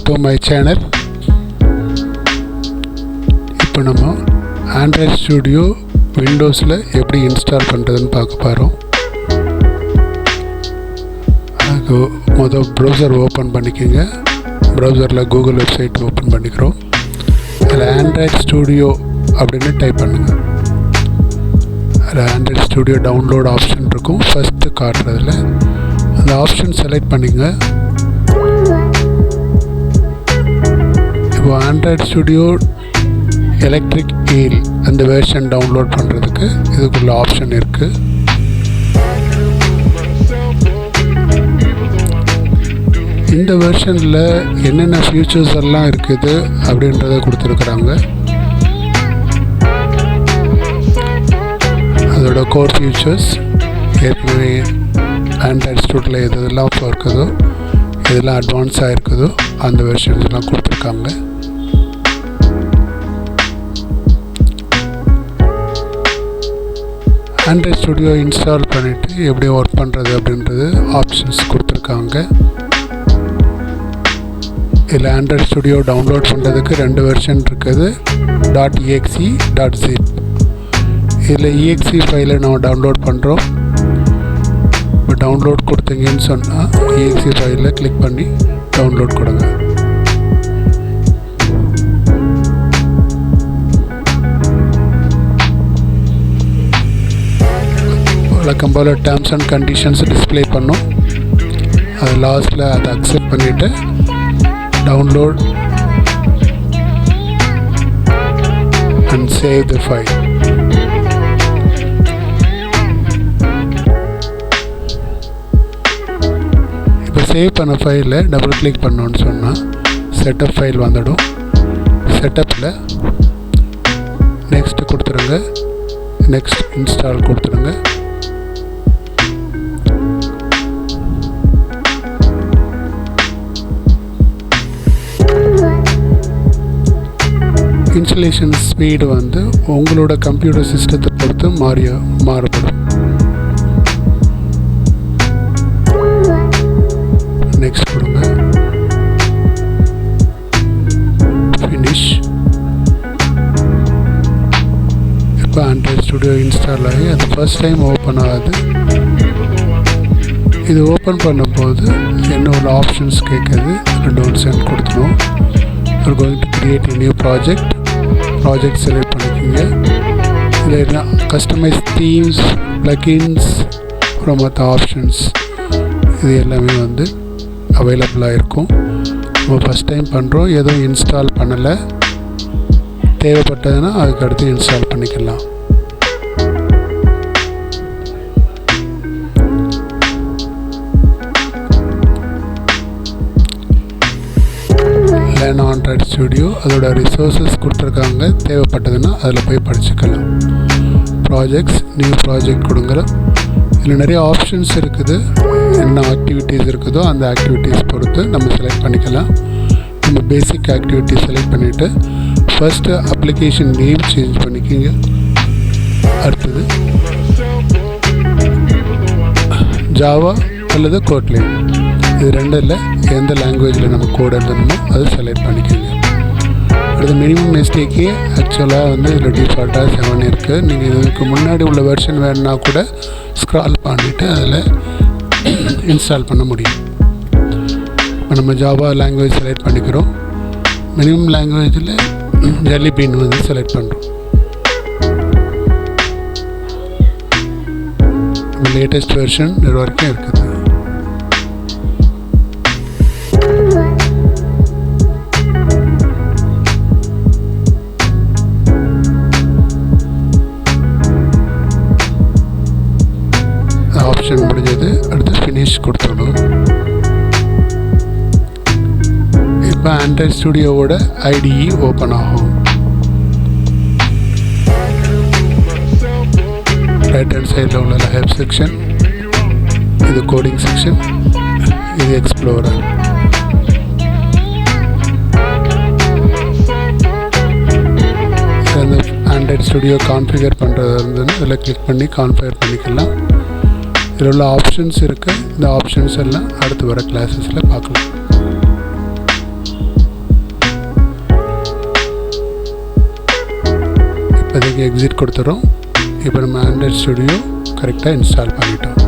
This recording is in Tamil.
to my channel. இப்போ நம்ம ஆண்ட்ராய்ட் ஸ்டுடியோ விண்டோஸில் எப்படி இன்ஸ்டால் பண்ணுறதுன்னு பார்க்க போகிறோம். அதுக்கு மொதல் ப்ரௌசர் ஓப்பன் பண்ணிக்கோங்க. ப்ரௌசரில் கூகுள் வெப்சைட் ஓப்பன் பண்ணிக்கிறோம். அதில் ஆண்ட்ராய்ட் ஸ்டுடியோ அப்படின்னு டைப் பண்ணுங்கள். அதில் ஆண்ட்ராய்ட் ஸ்டுடியோ டவுன்லோட் ஆப்ஷன் இருக்கும். ஃபஸ்ட்டு காட்டுறதுல அந்த ஆப்ஷன் செலக்ட் பண்ணிங்க. இப்போ ஆண்ட்ராய்ட் ஸ்டுடியோ எலக்ட்ரிக் ஈல் அந்த வெர்ஷன் டவுன்லோட் பண்ணுறதுக்கு இதுக்குள்ள ஆப்ஷன் இருக்குது. இந்த வெர்ஷனில் என்னென்ன ஃபியூச்சர்ஸ் எல்லாம் இருக்குது அப்படின்றத கொடுத்துருக்குறாங்க. அதோட கோர் ஃபியூச்சர்ஸ் ஏற்கனவே ஆண்ட்ராய்ட் ஸ்டுடியோவில் எதெல்லாம் இப்போ இருக்குதோ எதெல்லாம் அட்வான்ஸாக இருக்குதோ அந்த வெர்ஷன்ஸ் எல்லாம் கொடுத்துருக்காங்க. ஆண்ட்ராய்ட் ஸ்டுடியோ இன்ஸ்டால் பண்ணிவிட்டு எப்படி ஒர்க் பண்ணுறது அப்படின்றது ஆப்ஷன்ஸ் கொடுத்துருக்காங்க. இதில் ஆண்ட்ராய்ட் ஸ்டுடியோ டவுன்லோட் பண்ணுறதுக்கு 2 வெர்ஷன் இருக்குது. .exe .zip. இதில் exe ஃபைலை நம்ம டவுன்லோட் பண்ணுறோம். இப்போ டவுன்லோட் கொடுத்தீங்கன்னு சொன்னால் exe ஃபைலில் கிளிக் பண்ணி டவுன்லோட் கொடுங்க. வழக்கம் போல் டேர்ம்ஸ் அண்ட் கண்டிஷன்ஸ் டிஸ்பிளே பண்ணும். அது லாஸ்ட்டில் அதை அக்செப்ட் பண்ணிவிட்டு download and save the file. இப்போ சேவ் பண்ண ஃபைலில் டபுள் கிளிக் பண்ணோன்னு சொன்னால் செட்டப் ஃபைல் வந்துடும். செட்டப்பில் நெக்ஸ்ட் கொடுத்துருங்க. நெக்ஸ்ட் இன்ஸ்டால் கொடுத்துருங்க. இன்ஸ்டலேஷன் ஸ்பீடு வந்து உங்களோட கம்ப்யூட்டர் சிஸ்டத்தை பொறுத்து மாறுபடும். நெக்ஸ்ட் கொடுங்க. ஃபினிஷ். இப்போ ஆண்ட்ராய்ட் ஸ்டுடியோ இன்ஸ்டால் ஆகி அது ஃபர்ஸ்ட் டைம் ஓப்பன் ஆகுது. இது ஓப்பன் பண்ணும்போது என்னோட ஆப்ஷன்ஸ் கேட்குது. டோன்ட் சென்ட் கொடுத்துரும். We're going to create a new project select பண்ணிக்கோங்க. இதில் கஸ்டமைஸ் தீம்ஸ், பிளகின்ஸ், அப்புறம் மற்ற ஆப்ஷன்ஸ் இது எல்லாமே வந்து அவைலபிளாக இருக்கும். நம்ம ஃபஸ்ட் டைம் பண்ணுறோம், எதுவும் இன்ஸ்டால் பண்ணலை. தேவைப்பட்டதுன்னா அதுக்கு அடுத்து இன்ஸ்டால் பண்ணிக்கலாம். ஆண்ட்ராய்ட் ஸ்டுடியோ அதோட ரிசோர்ஸஸ் கொடுத்துருக்காங்க. தேவைப்பட்டதுன்னா அதில் போய் படிச்சுக்கலாம். ப்ராஜெக்ட்ஸ், நியூ ப்ராஜெக்ட் கொடுங்க. இதில் நிறைய ஆப்ஷன்ஸ் இருக்குது. என்ன ஆக்டிவிட்டீஸ் இருக்குதோ அந்த ஆக்டிவிட்டீஸ் பொறுத்து நம்ம செலக்ட் பண்ணிக்கலாம். நம்ம பேசிக் ஆக்டிவிட்டி செலக்ட் பண்ணிவிட்டு ஃபஸ்ட்டு அப்ளிகேஷன் நேம் சேஞ்ச் பண்ணிக்கோங்க. அடுத்தது ஜாவா அல்லது கோட்லின், இது ரெண்டில் எந்த லாங்குவேஜில் நம்ம கோட் எழுதணுமோ அதை செலக்ட் பண்ணிக்கோங்க. அடுத்து மினிமம் எஸ்டிகே ஆக்சுவலாக வந்து இதில் டிஃபால்ட்டாக 7 இருக்குது. நீங்கள் இதுக்கு முன்னாடி உள்ள வெர்ஷன் வேணுன்னா கூட ஸ்க்ரால் பண்ணிவிட்டு அதில் இன்ஸ்டால் பண்ண முடியும். இப்போ நம்ம ஜாவா லாங்குவேஜ் செலக்ட் பண்ணிக்கிறோம். மினிமம் லாங்குவேஜில் ஜெல்லி பீன் வந்து செலக்ட் பண்ணுறோம். லேட்டஸ்ட் வெர்ஷன் இது வரைக்கும் இருக்குது. ஆப்ஷன் முடிஞ்சது. அடுத்து ஃபினிஷ் கொடுத்துடணும். இப்போ ஆண்ட்ராய்ட் ஸ்டுடியோவோட ஐடிஇ ஓப்பன் ஆகும். ரைட் ஹேண்ட் சைடில் உள்ள ஹெல்ப் செக்ஷன், இது கோடிங் செக்ஷன், இது எக்ஸ்ப்ளோரர். அந்த ஆண்ட்ராய்ட் ஸ்டுடியோ கான்ஃபிகர் பண்ணுறது இருந்ததுன்னா அதில் கிளிக் பண்ணி கான்ஃபிகர் பண்ணிக்கலாம். இதில் உள்ள ஆப்ஷன்ஸ் இருக்குது. இந்த ஆப்ஷன்ஸ் எல்லாம் அடுத்து வர கிளாஸஸில் பார்க்கலாம். அதுக்கு எக்ஸிட் கொடுத்துறோம். இப்போ நம்ம ஆண்ட்ராய்ட் ஸ்டுடியோ கரெக்டாக இன்ஸ்டால் பண்ணிட்டோம்.